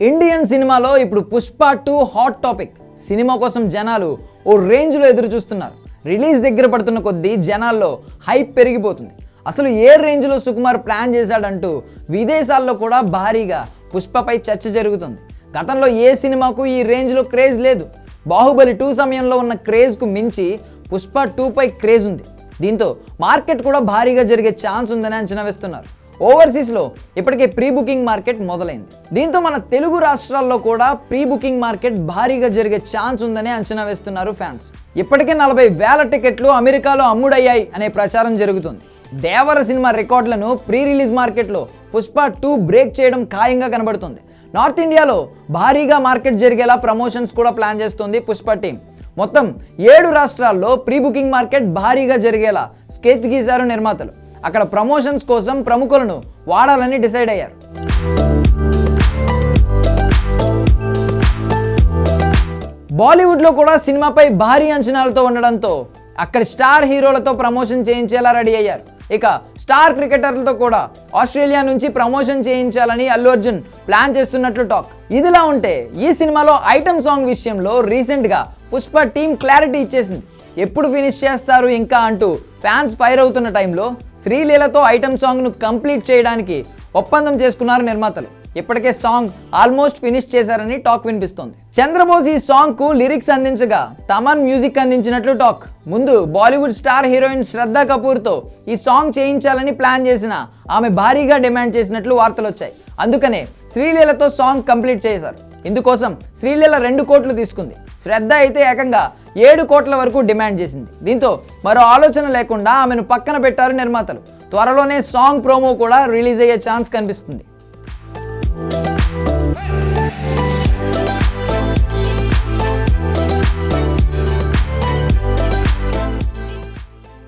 Indian సినిమాలో ఇప్పుడు Pushpa 2 hot topic. Cinema కోసం జనాలు ఓ రేంజ్లో ఎదురు చూస్తున్నారు. రిలీజ్ దగ్గర పడుతున్న కొద్దీ జనాల్లో హైప్ పెరిగిపోతుంది. అసలు ఏ రేంజ్లో సుకుమార్ ప్లాన్ చేశాడంటూ విదేశాల్లో కూడా భారీగా పుష్పపై చర్చ జరుగుతుంది. గతంలో ఏ సినిమాకు ఈ రేంజ్లో క్రేజ్ లేదు. బాహుబలి 2 సమయంలో ఉన్న క్రేజ్కు మించి పుష్ప 2 పై క్రేజ్ ఉంది. దీంతో మార్కెట్ కూడా భారీగా జరిగే ఛాన్స్ ఉందని అంచనా వేస్తున్నారు. ఓవర్సీస్లో ఇప్పటికే ప్రీ బుకింగ్ మార్కెట్ మొదలైంది. దీంతో మన తెలుగు రాష్ట్రాల్లో కూడా ప్రీ బుకింగ్ మార్కెట్ భారీగా జరిగే ఛాన్స్ ఉందని అంచనా వేస్తున్నారు ఫ్యాన్స్. ఇప్పటికే 40,000 టికెట్లు అమెరికాలో అమ్ముడయ్యాయి అనే ప్రచారం జరుగుతుంది. దేవర సినిమా రికార్డులను ప్రీ రిలీజ్ మార్కెట్లో పుష్ప 2 బ్రేక్ చేయడం ఖాయంగా కనబడుతుంది. నార్త్ ఇండియాలో భారీగా మార్కెట్ జరిగేలా ప్రమోషన్స్ కూడా ప్లాన్ చేస్తోంది పుష్ప టీం. మొత్తం 7 రాష్ట్రాల్లో ప్రీ బుకింగ్ మార్కెట్ భారీగా జరిగేలా స్కెచ్ గీశారు నిర్మాతలు. అక్కడ ప్రమోషన్స్ కోసం ప్రముఖులను వాడాలని డిసైడ్ అయ్యారు. బాలీవుడ్లో కూడా సినిమాపై భారీ అంచనాలతో ఉండడంతో అక్కడి స్టార్ హీరోలతో ప్రమోషన్ చేయించేలా రెడీ అయ్యారు. ఇక స్టార్ క్రికెటర్లతో కూడా ఆస్ట్రేలియా నుంచి ప్రమోషన్ చేయించాలని అల్లు అర్జున్ ప్లాన్ చేస్తున్నట్లు టాక్. ఇదిలా ఉంటే ఈ సినిమాలో ఐటమ్ సాంగ్ విషయంలో రీసెంట్గా పుష్ప టీం క్లారిటీ ఇచ్చేసింది. ఎప్పుడు ఫినిష్ చేస్తారు ఇంకా అంటూ ఫ్యాన్స్ ఫైర్ అవుతున్న టైంలో శ్రీలీలతో ఐటమ్ సాంగ్ను కంప్లీట్ చేయడానికి ఒప్పందం చేసుకున్నారు నిర్మాతలు. ఇప్పటికే సాంగ్ ఆల్మోస్ట్ ఫినిష్ చేశారని టాక్ వినిపిస్తోంది. చంద్రబోస్ ఈ సాంగ్కు లిరిక్స్ అందించగా తమన్ మ్యూజిక్ అందించినట్లు టాక్. ముందు బాలీవుడ్ స్టార్ హీరోయిన్ శ్రద్ధా కపూర్తో ఈ సాంగ్ చేయించాలని ప్లాన్ చేసిన ఆమె భారీగా డిమాండ్ చేసినట్లు వార్తలు వచ్చాయి. అందుకనే శ్రీలీలతో సాంగ్ కంప్లీట్ చేశారు. ఇందుకోసం శ్రీలీల 2 కోట్లు తీసుకుంది. శ్రద్ధ అయితే ఏకంగా 7 కోట్ల వరకు డిమాండ్ చేసింది. దీంతో మరో ఆలోచన లేకుండా ఆమెను పక్కన పెట్టారు నిర్మాతలు. త్వరలోనే సాంగ్ ప్రోమో కూడా రిలీజ్ అయ్యే ఛాన్స్ కనిపిస్తుంది.